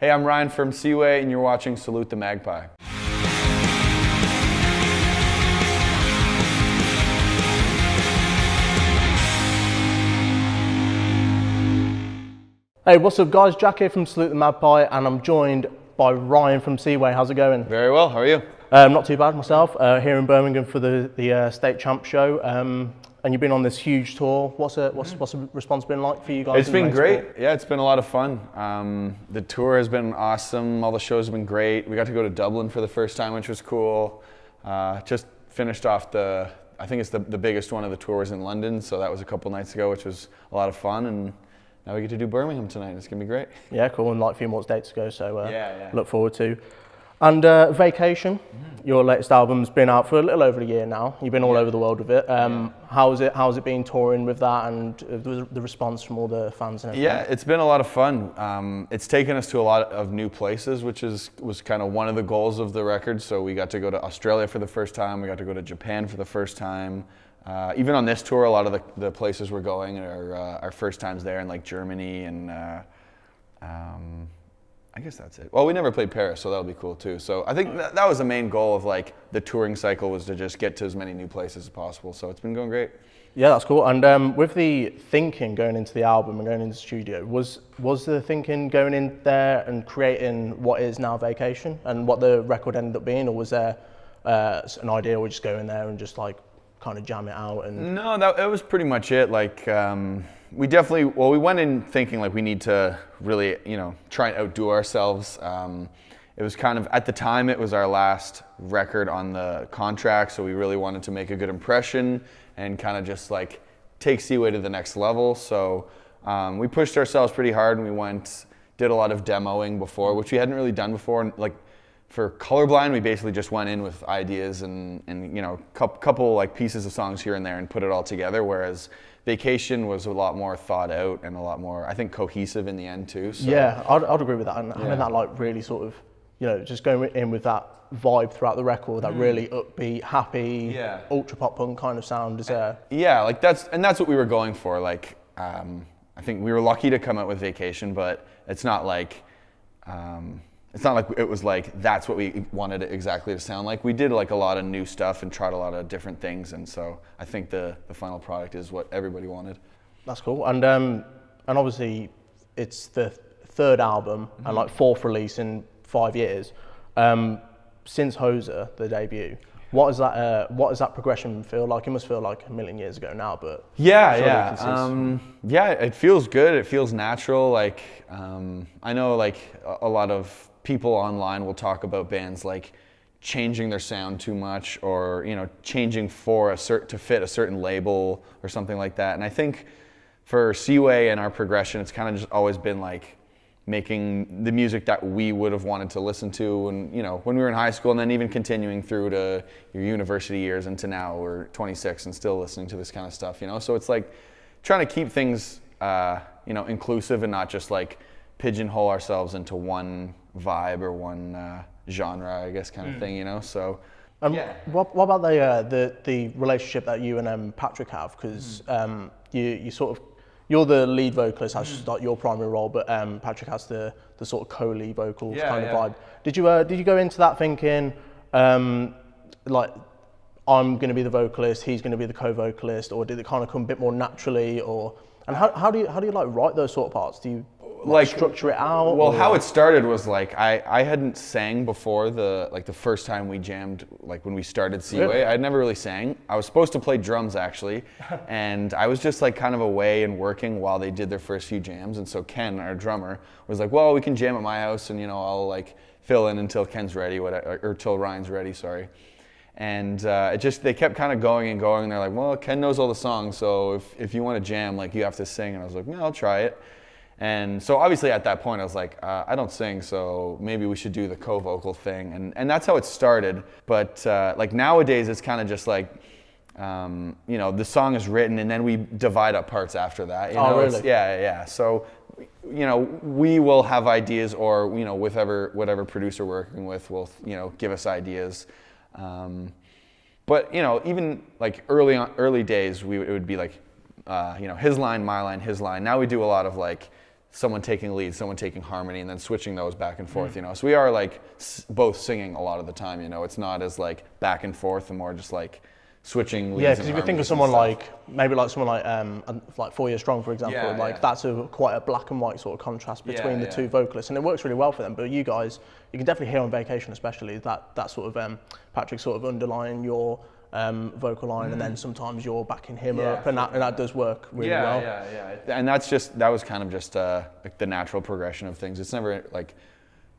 Hey, I'm Ryan from Seaway, and you're watching Salute the Magpie. Hey, what's up guys? Jack here from Salute the Magpie, and I'm joined by Ryan from Seaway. How's it going? Very well, how are you? Not too bad myself, here in Birmingham for the State Champ show. And you've been on this huge tour. What's the response been like for you guys? It's been great. Yeah, it's been a lot of fun. The tour has been awesome. All the shows have been great. We got to go to Dublin for the first time, which was cool. Just finished off I think it's the biggest one of the tours in London, so that was a couple nights ago, which was a lot of fun. And now we get to do Birmingham tonight. It's gonna be great. Yeah, cool. And like a few more dates to go, so yeah. Look forward to. And Vacation, your latest album's been out for a little over a year now. You've been all over the world with it. How's it been touring with that, and the response from all the fans and everything? Yeah, it's been a lot of fun. It's taken us to a lot of new places, which was kind of one of the goals of the record. So we got to go to Australia for the first time. We got to go to Japan for the first time. Even on this tour, a lot of the places we're going are our first times there, in like Germany and I guess that's it. Well, we never played Paris, so that'll be cool too. So I think that was the main goal of like the touring cycle, was to just get to as many new places as possible. So it's been going great. Yeah, that's cool. And with the thinking going into the album and going into the studio, was the thinking going in there and creating what is now Vacation and what the record ended up being, or was there an idea we just go in there and just like kind of jam it out? And no, it was pretty much it. Like we went in thinking like we need to really, try and outdo ourselves. It was kind of, at the time, it was our last record on the contract, so we really wanted to make a good impression and kind of just like take Seaway to the next level. So we pushed ourselves pretty hard, and did a lot of demoing before, which we hadn't really done before. And like for Colorblind, we basically just went in with ideas and couple like pieces of songs here and there and put it all together, whereas Vacation was a lot more thought out and a lot more, I think, cohesive in the end too. So, yeah, I'd agree with that. And having that like really sort of, just going in with that vibe throughout the record, that really upbeat, happy, ultra pop punk kind of sound is there. Yeah, like that's what we were going for. Like, I think we were lucky to come out with Vacation, but it's not like it was like that's what we wanted it exactly to sound like. We did like a lot of new stuff and tried a lot of different things, and so I think the final product is what everybody wanted. That's cool. And obviously it's the third album and like fourth release in 5 years since Hoser, the debut. What does that progression feel like? It must feel like a million years ago now, but yeah. It feels good. It feels natural. Like I know like a lot of people online will talk about bands like changing their sound too much, or changing to fit a certain label or something like that. And I think for Seaway and our progression, it's kind of just always been like making the music that we would have wanted to listen to, and when we were in high school, and then even continuing through to your university years, and to now we're 26 and still listening to this kind of stuff. So it's like trying to keep things inclusive and not just like pigeonhole ourselves into one vibe or one genre, I guess, kind of thing. So what about the relationship that you and Patrick have? Because you sort of, you're the lead vocalist, that's like your primary role, but Patrick has the sort of co-lead vocals kind of vibe. Did you go into that thinking like I'm going to be the vocalist, he's going to be the co-vocalist, or did it kind of come a bit more naturally? And how do you like write those sort of parts? Do you like structure it out? Well, how it started was like I hadn't sang before the first time we jammed, like when we started Seaway. Really? I'd never really sang. I was supposed to play drums actually, and I was just like kind of away and working while they did their first few jams. And so Ken, our drummer, was like, "Well, we can jam at my house, and I'll like fill in until Ken's ready, or till Ryan's ready, sorry." And they kept kind of going and going. And they're like, "Well, Ken knows all the songs, so if you want to jam, like you have to sing." And I was like, "No, I'll try it." And so obviously at that point I was like, I don't sing, so maybe we should do the co-vocal thing. And that's how it started. But like nowadays it's kind of just like, the song is written and then we divide up parts after that. Really? Yeah. So, we will have ideas, or, with whatever producer we're working with will, give us ideas. But, even like early days, it would be like, his line, my line, his line. Now we do a lot of like someone taking lead, someone taking harmony, and then switching those back and forth, you know. So we are like both singing a lot of the time, you know. It's not as like back and forth, and more just like switching leads. Yeah, because if you think of someone like, maybe like someone like 4 Years Strong, for example, that's quite a black and white sort of contrast between the two vocalists, and it works really well for them. But you guys, you can definitely hear on Vacation especially that sort of, Patrick sort of underlying your vocal line, and then sometimes you're backing him up, and that does work really well. And that was kind of just like the natural progression of things. It's never like,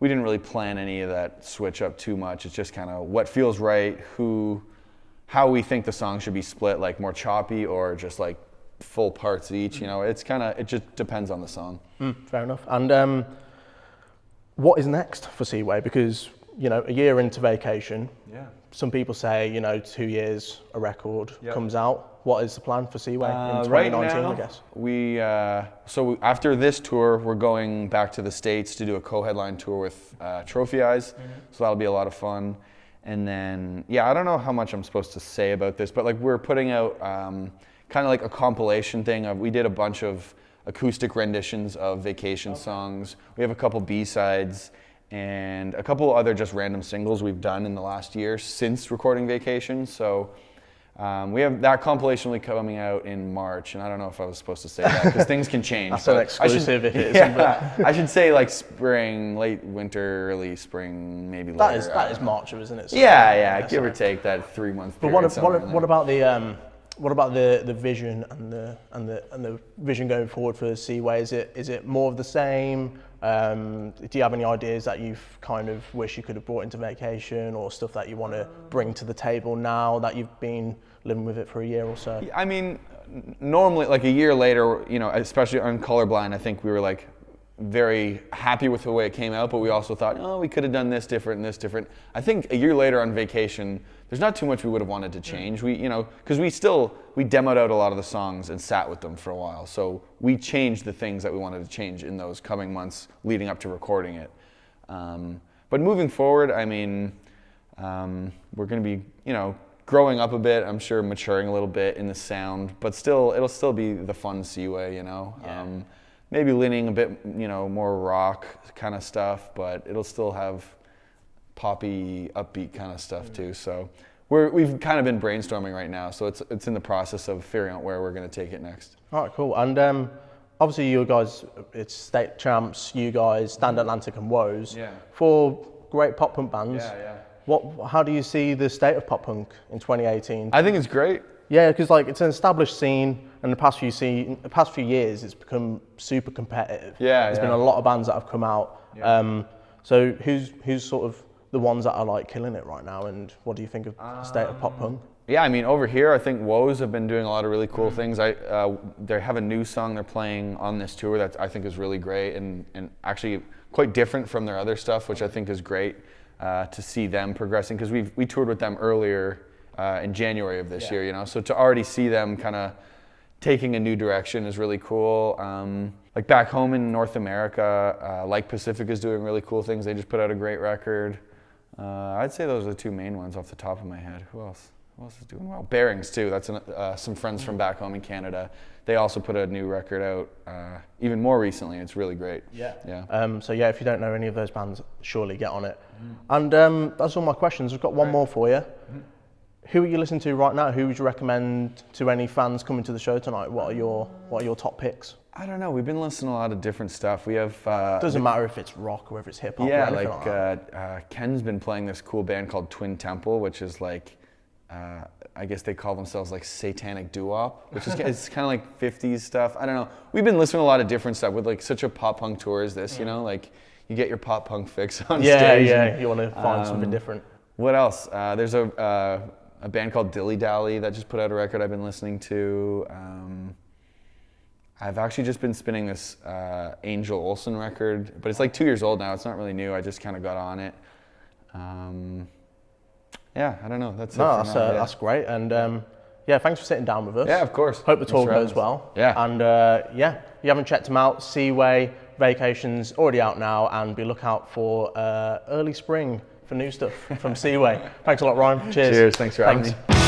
we didn't really plan any of that switch up too much. It's just kind of what feels right, how we think the song should be split, like more choppy or just like full parts each, you know. It just depends on the song. Fair enough. And what is next for Seaway? Because, you know, a year into Vacation, some people say, you know, 2 years a record comes out. What is the plan for Seaway in 2019, right now, I guess? After this tour, we're going back to the States to do a co-headline tour with Trophy Eyes, so that'll be a lot of fun. And then, I don't know how much I'm supposed to say about this, but like we're putting out kind of like a compilation thing. We did a bunch of acoustic renditions of Vacation songs. We have a couple B-sides and a couple other just random singles we've done in the last year since recording Vacation. So we have that compilation will be coming out in March, and I don't know if I was supposed to say that because things can change. That's an exclusive if it isn't. I should say like spring, late winter, early spring, maybe later. That is March, isn't it? So give or take that 3 month period. But what about the vision and the vision going forward for Seaway? Is it more of the same? Do you have any ideas that you've kind of wish you could have brought into Vacation, or stuff that you want to bring to the table now that you've been living with it for a year or so? I mean, normally like a year later, you know, especially on Colorblind, I think we were like very happy with the way it came out, but we also thought, oh, we could have done this different and this different. I think a year later on Vacation, there's not too much we would have wanted to change. We, you know, because we demoed out a lot of the songs and sat with them for a while. So we changed the things that we wanted to change in those coming months leading up to recording it. But moving forward, I mean, we're going to be, you know, growing up a bit, I'm sure maturing a little bit in the sound, but still, it'll still be the fun Seaway, you know. Maybe leaning a bit, you know, more rock kind of stuff, but it'll still have poppy, upbeat kind of stuff too. So we've kind of been brainstorming right now, so it's in the process of figuring out where we're going to take it next. All right, cool. And obviously you guys, it's state champs, you guys, stand Atlantic and Woes. For great pop punk bands. How do you see the state of pop punk in 2018? I think it's great. Yeah, because like it's an established scene, and the past few years it's become super competitive. There's been a lot of bands that have come out. So who's sort of the ones that are like killing it right now, and what do you think of the state of pop punk? Yeah, I mean, over here, I think Woes have been doing a lot of really cool things. They have a new song they're playing on this tour that I think is really great, and actually quite different from their other stuff, which I think is great to see them progressing, because we toured with them earlier in January of this year, you know, so to already see them kind of taking a new direction is really cool. Like back home in North America, like Pacific is doing really cool things. They just put out a great record. I'd say those are the two main ones off the top of my head. Who else? Who else is doing well? Bearings too. That's some friends from back home in Canada. They also put a new record out even more recently. It's really great. So yeah, if you don't know any of those bands, surely get on it. And that's all my questions. I've got one more for you. Who are you listening to right now? Who would you recommend to any fans coming to the show tonight? What are your top picks? I don't know. We've been listening to a lot of different stuff. We have doesn't matter if it's rock or if it's hip hop. Yeah, or anything like that. Ken's been playing this cool band called Twin Temple, which is like I guess they call themselves like satanic doo-wop, which is it's kind of like 50s stuff. I don't know. We've been listening to a lot of different stuff with like such a pop punk tour as this, you know, like you get your pop punk fix on stage. Yeah, you want to find something different. What else? There's a band called Dilly Dally that just put out a record I've been listening to. I've actually just been spinning this Angel Olsen record, but it's like 2 years old now. It's not really new. I just kind of got on it. I don't know. That's that's great. And thanks for sitting down with us. Yeah, of course. Hope the tour goes well. Yeah. And if you haven't checked them out, Seaway, Vacation's already out now, and be lookout for early spring for new stuff from Seaway. Thanks a lot, Ryan. Cheers. Thanks for having me.